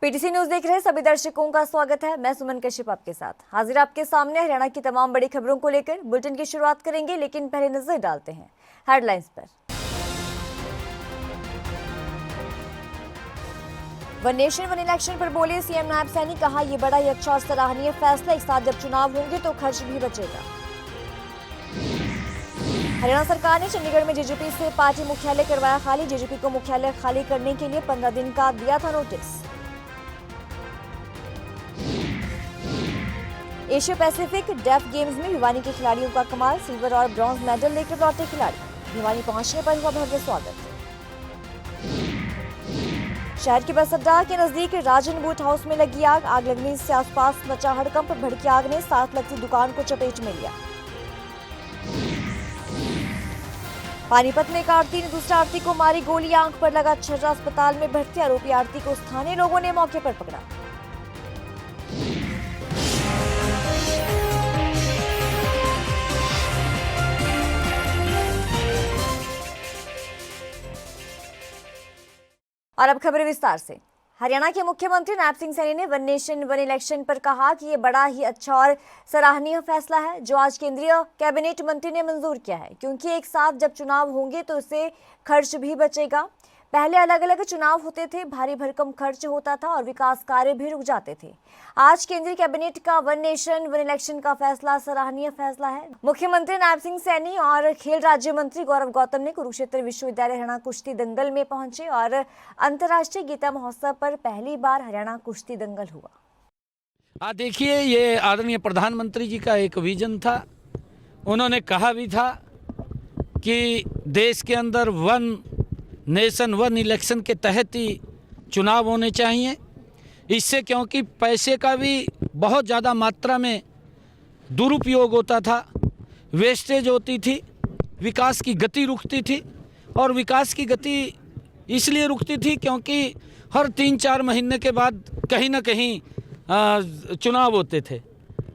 PTC news देख रहे सभी दर्शकों का स्वागत है। मैं सुमन कश्यप आपके साथ हाजिर आपके सामने हरियाणा की तमाम बड़ी खबरों को लेकर बुलेटिन की शुरुआत करेंगे, लेकिन पहले नजर डालते हैं हेडलाइंस पर। वन नेशन वन इलेक्शन पर बोले सीएम नायब सैनी, कहा यह बड़ा ही अच्छा और सराहनीय फैसला, एक साथ जब चुनाव होंगे तो खर्च भी बचेगा। हरियाणा सरकार ने चंडीगढ़ में जेजेपी से पार्टी मुख्यालय करवाया खाली। जेजेपी को मुख्यालय खाली करने के लिए 15 दिन का दिया था notice. Asia Pacific deaf games में भिवानी के खिलाड़ियों का कमाल, सिल्वर और ब्रॉन्ज मेडल लेकर लौटे खिलाड़ी। भिवानी पहुंचने पर हुआ भव्य स्वागत। शहर के बस अड्डा के नजदीक राजन बूट हाउस में लगी आग। आग लगने से आसपास मचा हड़कंप। भड़की आग ने साथ लगती दुकान को चपेट में लिया। पानीपत में एक आरती ने दूसरा आरती को मारी गोली, आंख पर लगा छर्रा, अस्पताल में भर्ती। आरोपी आरती को स्थानीय लोगों ने मौके पर पकड़ा। और अब खबर विस्तार से। हरियाणा के मुख्यमंत्री नायब सिंह सैनी ने वन नेशन वन इलेक्शन पर कहा कि ये बड़ा ही अच्छा और सराहनीय फैसला है जो आज केंद्रीय कैबिनेट मंत्री ने मंजूर किया है, क्योंकि एक साथ जब चुनाव होंगे तो इससे खर्च भी बचेगा। पहले अलग अलग चुनाव होते थे, भारी भरकम खर्च होता था और विकास कार्य भी रुक जाते थे। आज केंद्रीय कैबिनेट का वन नेशन वन इलेक्शन का फैसला सराहनीय फैसला है। मुख्यमंत्री नायब सिंह सैनी और खेल राज्य मंत्री गौरव गौतम ने कुरुक्षेत्र विश्वविद्यालय हरियाणा कुश्ती दंगल में पहुंचे और अंतर्राष्ट्रीय गीता महोत्सव पर पहली बार हरियाणा कुश्ती दंगल हुआ। देखिए, ये आदरणीय प्रधानमंत्री जी का एक विजन था। उन्होंने कहा भी था कि देश के अंदर वन नेशन वन इलेक्शन के तहत ही चुनाव होने चाहिए। इससे क्योंकि पैसे का भी बहुत ज़्यादा मात्रा में दुरुपयोग होता था, वेस्टेज होती थी, विकास की गति रुकती थी। और विकास की गति इसलिए रुकती थी क्योंकि हर 3-4 महीने के बाद कहीं ना कहीं चुनाव होते थे।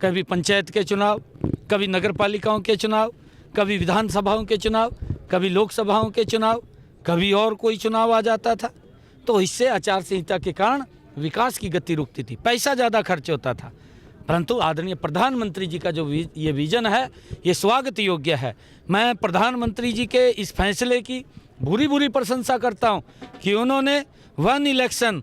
कभी पंचायत के चुनाव, कभी नगर पालिकाओं के चुनाव, कभी विधानसभाओं के चुनाव, कभी लोकसभाओं के चुनाव, कभी और कोई चुनाव आ जाता था। तो इससे आचार संहिता के कारण विकास की गति रुकती थी, पैसा ज़्यादा खर्च होता था। परंतु आदरणीय प्रधानमंत्री जी का जो ये विजन है, ये स्वागत योग्य है। मैं प्रधानमंत्री जी के इस फैसले की बुरी प्रशंसा करता हूं कि उन्होंने वन इलेक्शन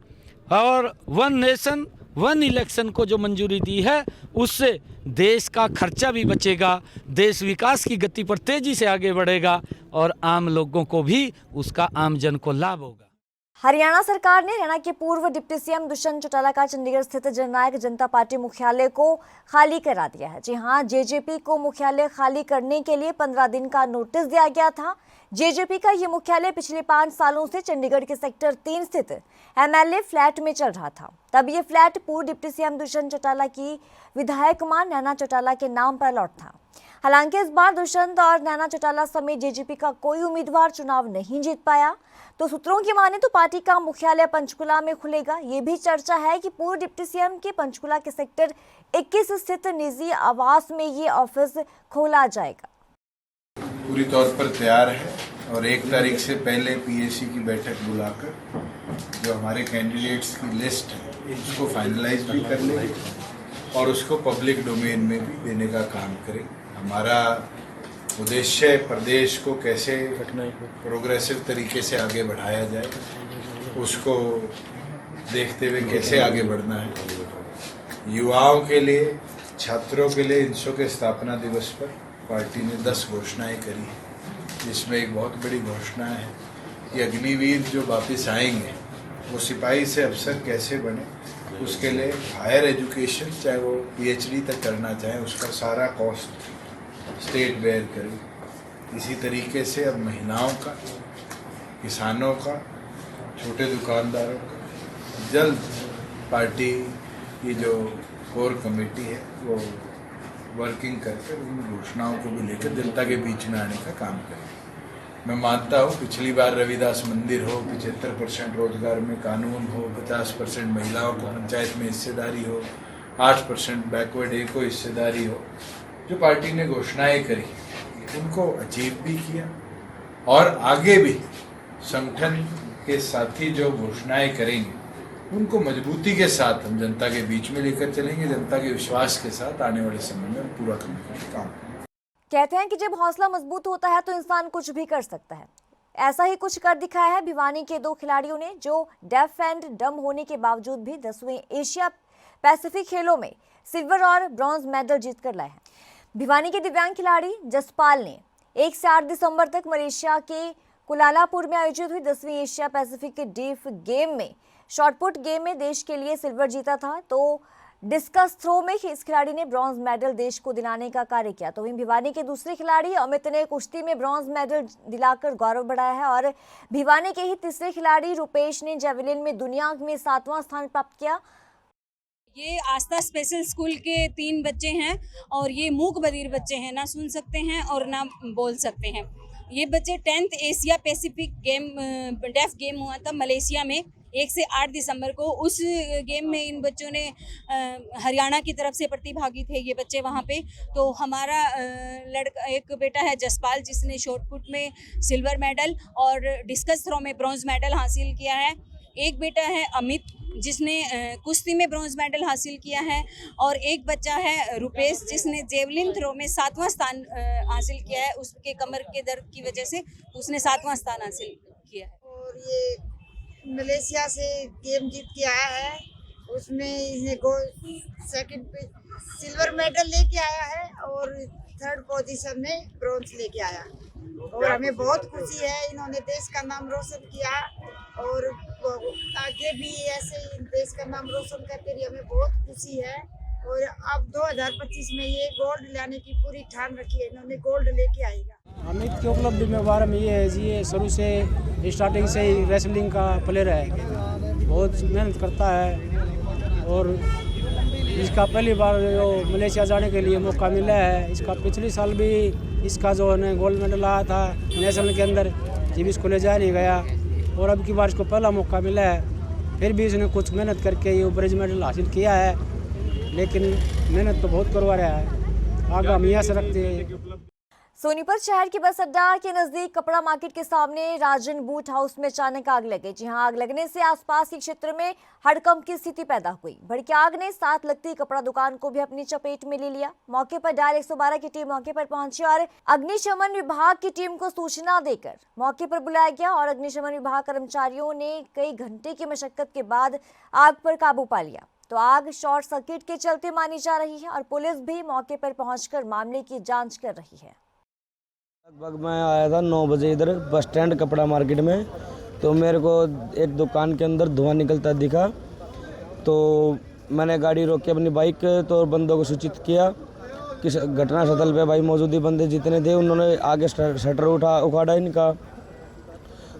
और वन नेशन वन इलेक्शन को जो मंजूरी दी है, उससे देश का खर्चा भी बचेगा, देश विकास की गति पर तेजी से आगे बढ़ेगा और आम लोगों को भी उसका आम जन को लाभ होगा। हरियाणा सरकार ने हरियाणा के पूर्व डिप्टी सीएम दुष्यंत चौटाला का चंडीगढ़ स्थित जननायक जनता पार्टी मुख्यालय को खाली करा दिया है। जी हां, जेजेपी को मुख्यालय खाली करने के लिए 15 दिन का नोटिस दिया गया था। जेजेपी का ये मुख्यालय पिछले 5 सालों से चंडीगढ़ के सेक्टर 3 स्थित एमएलए फ्लैट में चल रहा था। तब ये फ्लैट पूर्व डिप्टी सीएम दुष्यंत चौटाला की विधायक मां नैना चौटाला के नाम पर अलॉट था। हालांकि इस बार दुष्यंत और नैना चौटाला समेत जेजेपी का कोई उम्मीदवार चुनाव नहीं जीत पाया। तो सूत्रों की माने तो पार्टी का मुख्यालय पंचकुला में खुलेगा। ये भी चर्चा है कि पूर्व डिप्टी सीएम के पंचकुला के सेक्टर 21 स्थित निजी आवास में ये ऑफिस खोला जाएगा। पूरी तौर पर तैयार है और 1 तारीख से पहले पीएसी की बैठक बुलाकर जो हमारे कैंडिडेट्स की लिस्ट है उसको फाइनलाइज भी कर लेंगे और उसको पब्लिक डोमेन में भी देने का काम करेंगे। हमारा उद्देश्य प्रदेश को कैसे प्रोग्रेसिव तरीके से आगे बढ़ाया जाए, उसको देखते हुए कैसे आगे बढ़ना है। युवाओं के लिए, छात्रों के लिए इंसो के स्थापना दिवस पर पार्टी ने 10 घोषणाएं करी हैं, जिसमें एक बहुत बड़ी घोषणा है कि अग्निवीर जो वापस आएंगे वो सिपाही से अफसर कैसे बने, उसके लिए हायर एजुकेशन चाहे वो पीएचडी तक करना चाहें उसका सारा कॉस्ट स्टेट बेयर करे। इसी तरीके से अब महिलाओं का, किसानों का, छोटे दुकानदारों का जल्द पार्टी की जो कोर कमेटी है वो वर्किंग करके उन घोषणाओं को भी लेकर जनता के बीच में आने का काम करें। मैं मानता हूँ पिछली बार रविदास मंदिर हो, 75% रोजगार में कानून हो, 50% महिलाओं को पंचायत में हिस्सेदारी हो, 8% बैकवर्ड ए को हिस्सेदारी हो, जो पार्टी ने घोषणाएं करी उनको अचीव भी किया और आगे भी संगठन के साथी जो घोषणाएं करेंगे उनको मजबूती के साथ हम जनता के बीच में लेकर चलेंगे, जनता के विश्वास के साथ आने वाले समय में पूरा करने का काम करेंगे। कहते हैं कि जब हौसला मजबूत होता है तो इंसान कुछ भी कर सकता है। ऐसा ही कुछ कर दिखाया है भिवानी के दो खिलाड़ियों ने, जो डेफ एंड डम होने के बावजूद भी 10वें एशिया पैसिफिक खेलों में सिल्वर और ब्रॉन्ज मेडल जीतकर लाए हैं। भिवानी के दिव्यांग खिलाड़ी जसपाल ने 1 से 8 दिसंबर तक मलेशिया के कुलालापुर में आयोजित हुई 10वीं एशिया पैसिफिक डीफ गेम में शॉटपुट गेम में देश के लिए सिल्वर जीता था, तो डिस्कस थ्रो में इस खिलाड़ी ने ब्रॉन्ज मेडल देश को दिलाने का कार्य किया। तो वहीं भिवानी के दूसरे खिलाड़ी अमित ने कुश्ती में ब्रॉन्ज मेडल दिलाकर गौरव बढ़ाया है और भिवानी के ही तीसरे खिलाड़ी रुपेश ने जेवलिन में दुनिया में 7वां स्थान प्राप्त किया। ये आस्था स्पेशल स्कूल के 3 बच्चे हैं और ये मूक बधिर बच्चे हैं, ना सुन सकते हैं और ना बोल सकते हैं। ये बच्चे 10th Asia Pacific game deaf game हुआ था मलेशिया में 1 से 8 दिसंबर को। उस गेम में इन बच्चों ने हरियाणा की तरफ से प्रतिभागी थे ये बच्चे वहाँ पे। तो हमारा लड़का एक बेटा है जसपाल जिसने शॉटपुट में सिल्वर मेडल और डिस्कस थ्रो में ब्रॉन्ज मेडल हासिल किया है। एक बेटा है अमित जिसने कुश्ती में ब्रॉन्ज मेडल हासिल किया है और एक बच्चा है रुपेश जिसने जेवलिन थ्रो में 7वां स्थान हासिल किया है। उसके कमर के दर्द की वजह से उसने 7वां स्थान हासिल किया है। और ये मलेशिया से गेम जीत के आया है, उसमें इसने सेकंड पे सिल्वर मेडल लेके आया है और 3rd पोजीशन में ब्रॉन्ज लेके आया और हमें बहुत खुशी है। इन्होंने देश का नाम रोशन किया और आगे भी ऐसे ही देश का नाम रोशन करते रहिए, हमें बहुत खुशी है। और अब 2025 में ये गोल्ड लाने की पूरी ठान रखी है, इन्होंने गोल्ड लेके आएगा। अमित की उपलब्धि में बारे में ये है जी, ये शुरू से स्टार्टिंग से ही रेसलिंग का प्लेयर है, बहुत मेहनत करता है और इसका पहली बार जो मलेशिया जाने के लिए मौका मिला है। इसका पिछले साल भी इसका जो है गोल्ड मेडल आया था नेशनल के अंदर, जब इसको ले जाया नहीं गया और अब की बार इसको पहला मौका मिला है। फिर भी इसने कुछ मेहनत करके ये ब्रॉन्ज मेडल हासिल किया है, लेकिन मेहनत तो बहुत करवा रहा है, आगे हम यहाँ से रखते हैं। सोनीपत शहर के बस अड्डा के नजदीक कपड़ा मार्केट के सामने राजन बूट हाउस में अचानक आग लगी। जी हां, आग लगने से आसपास के क्षेत्र में हड़कंप की स्थिति पैदा हुई। भड़की आग ने साथ लगती कपड़ा दुकान को भी अपनी चपेट में ले लिया। मौके पर डायल 112 की टीम मौके पर पहुंची और अग्निशमन विभाग की टीम को सूचना देकर मौके पर बुलाया गया और अग्निशमन विभाग कर्मचारियों ने कई घंटे की मशक्कत के बाद आग पर काबू पा लिया। तो आग शॉर्ट सर्किट के चलते मानी जा रही है और पुलिस भी मौके पर पहुंचकर मामले की जांच कर रही है। लगभग मैं आया था 9 बजे इधर बस स्टैंड कपड़ा मार्केट में, तो मेरे को एक दुकान के अंदर धुआं निकलता दिखा। तो मैंने गाड़ी रोक के अपनी बाइक तो बंदों को सूचित किया कि घटना स्थल पे भाई मौजूदी बंदे जितने थे उन्होंने आगे शटर उखाड़ा इनका।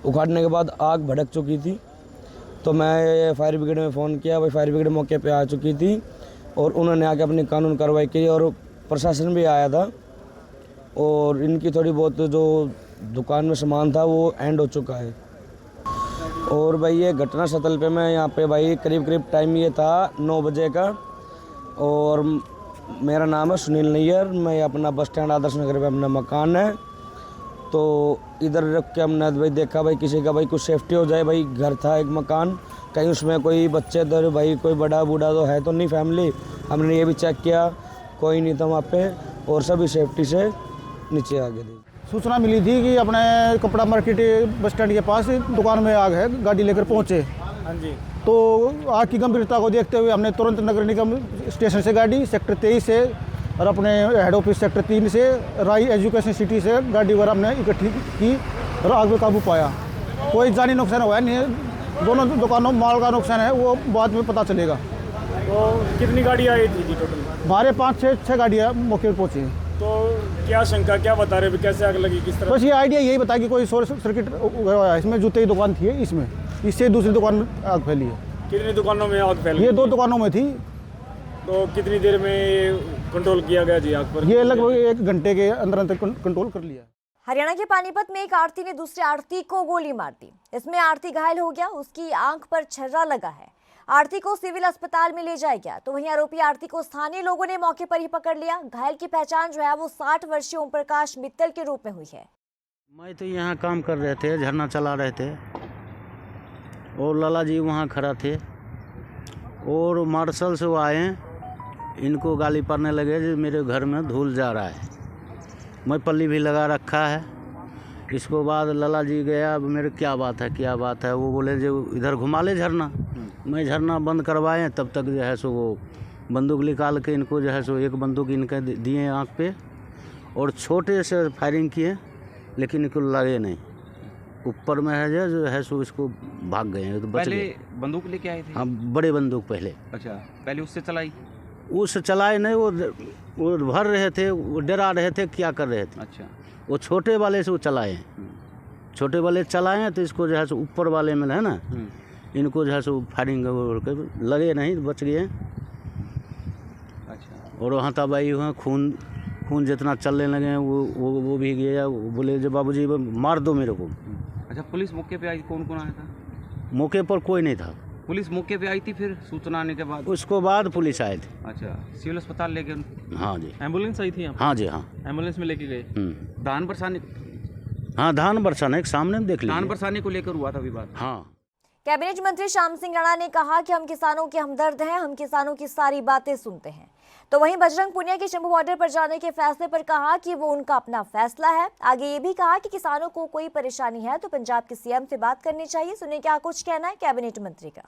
उखाड़ने के बाद आग भड़क चुकी थी, तो मैं फायर ब्रिगेड में फ़ोन किया। भाई फायर ब्रिगेड मौके पे आ चुकी थी और उन्होंने आके अपनी कानून कार्रवाई की और प्रशासन भी आया था और इनकी थोड़ी बहुत जो दुकान में सामान था वो एंड हो चुका है। और भाई ये घटना स्थल पे मैं यहाँ पे भाई करीब टाइम ये था 9 बजे का और मेरा नाम है सुनील नैयर। मैं अपना बस स्टैंड आदर्श नगर पे अपना मकान है, तो इधर रख के हमने भाई देखा भाई किसी का भाई कुछ सेफ्टी हो जाए। भाई घर था एक मकान, कहीं उसमें कोई बच्चे तो भाई कोई बड़ा बूढ़ा तो है तो नहीं फैमिली। हमने ये भी चेक किया, कोई नहीं था वहाँ पे और सभी सेफ्टी से नीचे आ गए थे। सूचना मिली थी कि अपने कपड़ा मार्केट बस स्टैंड के पास दुकान में आग है, गाड़ी लेकर पहुंचे। हाँ जी। तो आग की गंभीरता को देखते हुए हमने तुरंत नगर निगम स्टेशन से गाड़ी सेक्टर 23 से और अपने हेड ऑफिस सेक्टर 3 से राई एजुकेशन सिटी से गाड़ी वगैरह हमने इकट्ठी की और आग में काबू पाया। कोई जानी नुकसान हुआ नहीं है, दोनों दुकानों माल का नुकसान है वो बाद में पता चलेगा। तो कितनी गाड़ी आई थी जी टोटल? हमारे 5-6 गाड़ियाँ मौके पर पहुँची। तो क्या शंका, क्या बता रहे, कैसे आग लगी, किस तरह? बस ये आइडिया यही बताया कि कोई शॉर्ट सर्किट इसमें जूते की दुकान थी, इसमें इससे दूसरी दुकान में आग फैली है। कितनी दुकानों में आग फैली? ये 2 दुकानों में थी। तो कितनी देर में कंट्रोल किया गया जी आग पर? ये लगभग 1 घंटे के अंदर कंट्रोल कर लिया। हरियाणा के पानीपत में एक आरती ने दूसरे आरती को गोली मार दी। इसमें आरती घायल हो गया, उसकी आंख पर छर्रा लगा है। आरती को सिविल अस्पताल में ले जाया गया, तो वहीं आरोपी आरती को स्थानीय लोगों ने मौके पर ही पकड़ लिया। घायल की पहचान जो है वो 60 वर्षीय ओम प्रकाश मित्तल के रूप में हुई है। मैं तो यहाँ काम कर रहे थे, झरना चला रहे थे और लाला जी वहाँ खड़ा थे। और मार्शल से वो आए हैं, इनको गाली पड़ने लगे जो मेरे घर में धूल जा रहा है। मैं पल्ली भी लगा रखा है। इसको बाद लला जी गया, मेरे क्या बात है, वो बोले जो इधर घुमा ले झरना। मैं झरना बंद करवाएं, तब तक जो है सो वो बंदूक निकाल के इनको जो है सो एक बंदूक इनके दिए आँख पे और छोटे से फायरिंग किए, लेकिन इनको लगे नहीं। ऊपर में है जो है सो इसको भाग गए हैं, तो बच पहले गए। बंदूक लेके आए थे? हाँ, बड़े बंदूक पहले। अच्छा, पहले उससे चलाई? उस चलाए नहीं, वो भर रहे थे, वो डरा रहे थे, क्या कर रहे थे। अच्छा, वो छोटे वाले से वो चलाए हैं, छोटे वाले चलाए हैं, तो इसको जो है सो ऊपर वाले में है ना, इनको जो है सो फायरिंग लगे नहीं, बच गए। अच्छा, और वहाँ तबाही हुआ, खून जितना चलने लगे हैं वो भी गया। वो बोले जो बाबूजी मार दो मेरे को। अच्छा, पुलिस मौके पे आई? कौन कौन आया था? मौके पर कोई नहीं था। पुलिस मौके पे आई थी फिर सूचना आने के बाद? उसको बाद पुलिस आए थे। अच्छा, सिविल अस्पताल लेके उनको? हाँ जी। एम्बुलेंस आई थी यहाँ? हाँ जी, हाँ। एम्बुलेंस में लेके गए? धान बरसाने? हाँ, धान बरसाने के सामने देख लीजिए। धान बरसाने को लेकर हुआ था विवाद? हाँ। कैबिनेट मंत्री श्याम सिंह राणा ने कहा कि हम किसानों के हमदर्द हैं, हम किसानों की सारी बातें सुनते हैं। तो वहीं बजरंग पुनिया के शंभू बॉर्डर पर जाने के फैसले पर कहा कि वो उनका अपना फैसला है। आगे ये भी कहा कि किसानों को कोई परेशानी है तो पंजाब के सीएम से बात करनी चाहिए। सुनिए क्या कुछ कहना है कैबिनेट मंत्री का।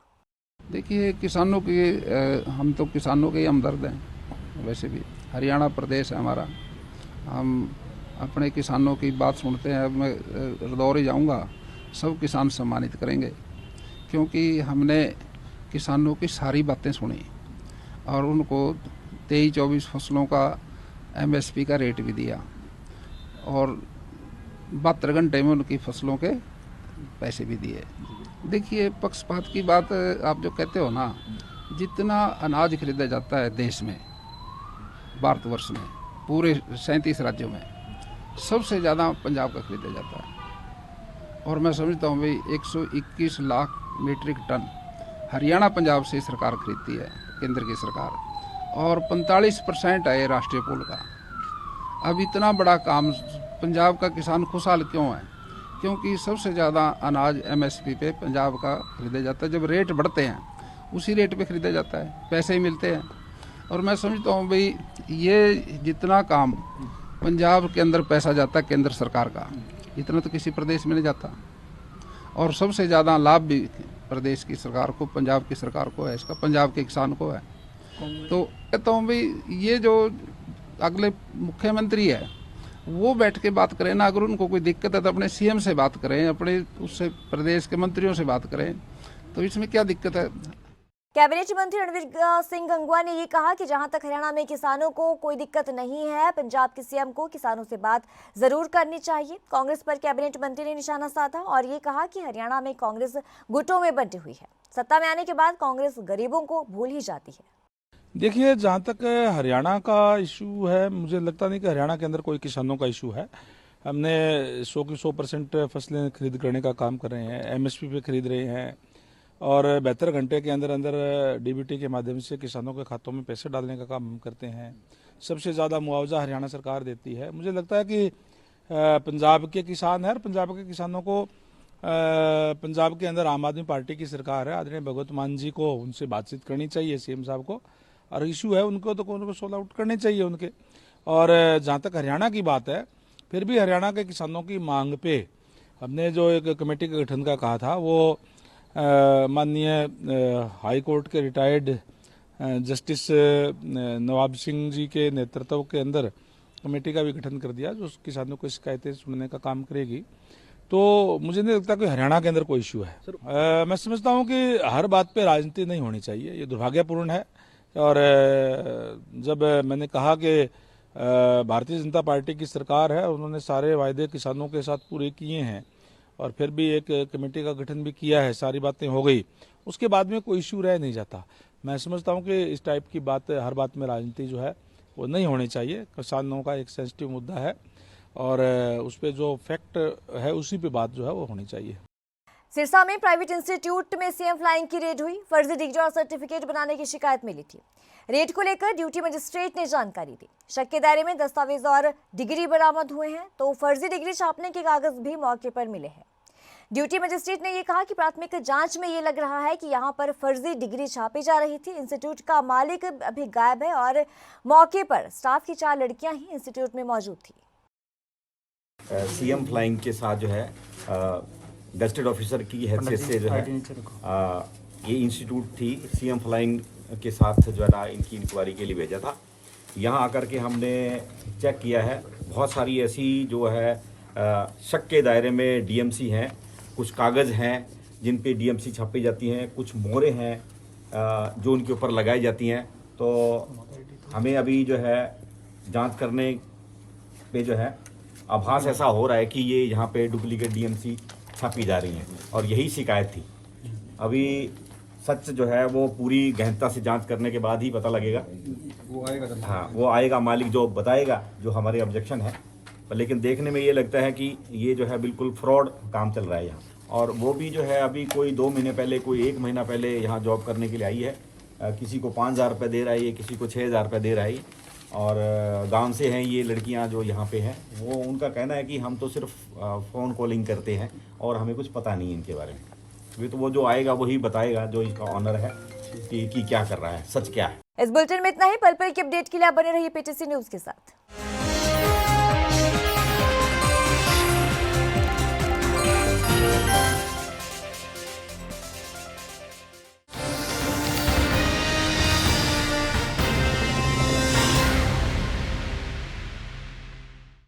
देखिए, किसानों की हम तो किसानों के ही हमदर्द हैं। वैसे भी हरियाणा प्रदेश है हमारा, हम अपने किसानों की बात सुनते हैं। मैं रदौरी जाऊंगा, सब किसान सम्मानित करेंगे, क्योंकि हमने किसानों की सारी बातें सुनी और उनको 23-24 फसलों का MSP का रेट भी दिया और 72 घंटे में उनकी फसलों के पैसे भी दिए। देखिए, पक्षपात की बात आप जो कहते हो ना, जितना अनाज खरीदा जाता है देश में, भारतवर्ष में, पूरे 37 राज्यों में, सबसे ज़्यादा पंजाब का खरीदा जाता है। और मैं समझता हूँ भाई 121 लाख मीट्रिक टन हरियाणा पंजाब से सरकार खरीदती है, केंद्र की सरकार, और 45% है राष्ट्रीय पुल का। अब इतना बड़ा काम, पंजाब का किसान खुशहाल क्यों है? क्योंकि सबसे ज़्यादा अनाज MSP पे पंजाब का खरीदा जाता है। जब रेट बढ़ते हैं उसी रेट पे खरीदा जाता है, पैसे ही मिलते हैं। और मैं समझता हूँ भाई ये जितना काम पंजाब के अंदर पैसा जाता है केंद्र सरकार का, इतना तो किसी प्रदेश में नहीं जाता। और सबसे ज़्यादा लाभ भी प्रदेश की सरकार को, पंजाब की सरकार को है, इसका पंजाब के किसान को है। तो कहता हूँ भाई ये जो अगले मुख्यमंत्री है वो बैठ के बात करें ना। अगर उनको कोई दिक्कत है तो अपने CM से बात करें, अपने उससे प्रदेश के मंत्रियों से बात करें, तो इसमें क्या दिक्कत है? कैबिनेट मंत्री रणवीर सिंह गंगवा ने ये कहा कि जहां तक हरियाणा में किसानों को कोई दिक्कत नहीं है, पंजाब के CM को किसानों से बात जरूर करनी चाहिए। कांग्रेस पर कैबिनेट मंत्री ने निशाना साधा और ये कहा कि हरियाणा में कांग्रेस गुटों में बंटी हुई है। सत्ता में आने के बाद कांग्रेस गरीबों को भूल ही जाती है। देखिए, जहाँ तक हरियाणा का इशू है, मुझे लगता नहीं कि हरियाणा के अंदर कोई किसानों का इशू है। हमने 100 की 100% फसलें खरीद करने का काम कर रहे हैं, MSP पे खरीद रहे हैं और 72 घंटे के अंदर अंदर DBT के माध्यम से किसानों के खातों में पैसे डालने का काम हम करते हैं। सबसे ज़्यादा मुआवजा हरियाणा सरकार देती है। मुझे लगता है कि पंजाब के किसान हैं और पंजाब के किसानों को पंजाब के अंदर आम आदमी पार्टी की सरकार है, आदरणीय भगवंत मान जी को उनसे बातचीत करनी चाहिए, CM साहब को, और इशू है उनको तो उनको सोल्व आउट करने चाहिए उनके। और जहाँ तक हरियाणा की बात है, फिर भी हरियाणा के किसानों की मांग पे हमने जो एक कमेटी के गठन का कहा था, वो माननीय हाई कोर्ट के रिटायर्ड जस्टिस नवाब सिंह जी के नेतृत्व के अंदर कमेटी का भी गठन कर दिया, जो किसानों को शिकायतें सुनने का काम करेगी। तो मुझे नहीं लगता कि हरियाणा के अंदर कोई इशू है। मैं समझता हूँ कि हर बात पे राजनीति नहीं होनी चाहिए, ये दुर्भाग्यपूर्ण है। और जब मैंने कहा कि भारतीय जनता पार्टी की सरकार है, उन्होंने सारे वायदे किसानों के साथ पूरे किए हैं और फिर भी एक कमेटी का गठन भी किया है, सारी बातें हो गई, उसके बाद में कोई इशू रह नहीं जाता। मैं समझता हूं कि इस टाइप की बात, हर बात में राजनीति जो है वो नहीं होनी चाहिए। किसानों का एक सेंसिटिव मुद्दा है और उस पर जो फैक्ट है उसी पे बात जो है वो होनी चाहिए। सिरसा में प्राइवेट इंस्टीट्यूट में CM फ्लाइंग की रेड हुई। फर्जी डिग्री और सर्टिफिकेट बनाने की शिकायत मिली थी। रेड को लेकर ड्यूटी मजिस्ट्रेट ने जानकारी दी। शक के दायरे में दस्तावेज और डिग्री बरामद हुए हैं, तो फर्जी डिग्री छापने के कागज भी मौके पर मिले हैं। ड्यूटी मजिस्ट्रेट ने ये कहा कि प्राथमिक जांच में ये लग रहा है कि यहाँ पर फर्जी डिग्री छापी जा रही थी। इंस्टीट्यूट का मालिक अभी गायब है और मौके पर स्टाफ की 4 लड़कियां ही इंस्टीट्यूट में मौजूद थी। सीएम फ्लाइंग के साथ जो है गजेटेड ऑफिसर की हैसियत से जो है ये इंस्टीट्यूट थी, सीएम फ्लाइंग के साथ जो है ना इनकी इंक्वायरी के लिए भेजा था। यहाँ आकर के हमने चेक किया है, बहुत सारी ऐसी जो है शक के दायरे में डीएमसी हैं, कुछ कागज़ हैं जिन पे डीएमसी छापी जाती हैं, कुछ मोहरें हैं जो उनके ऊपर लगाई जाती हैं। तो हमें अभी जो है जांच करने पे जो है आभास ऐसा हो रहा है कि ये यहाँ पे डुप्लीकेट डीएमसी छापी जा रही हैं और यही शिकायत थी। अभी सच जो है वो पूरी गहनता से जांच करने के बाद ही पता लगेगा। वो आएगा, हाँ वो आएगा, मालिक जो बताएगा, जो हमारे ऑब्जेक्शन है। लेकिन देखने में ये लगता है कि ये जो है बिल्कुल फ्रॉड काम चल रहा है यहाँ। और वो भी जो है अभी कोई 2 महीने पहले, कोई 1 महीना पहले यहाँ जॉब करने के लिए आई है। किसी को 5,000 रुपये दे रहा है, किसी को 6,000 रुपये दे रहा है। और गांव से हैं ये लड़कियां जो यहाँ पे हैं। वो उनका कहना है कि हम तो सिर्फ फ़ोन कॉलिंग करते हैं और हमें कुछ पता नहीं है इनके बारे में। तो वो जो आएगा वही बताएगा, जो इसका ऑनर है, कि क्या कर रहा है, सच क्या है। इस बुलेटिन में इतना ही। पल पल की अपडेट के लिए आप बने रहिए पीटीसी न्यूज़ के साथ।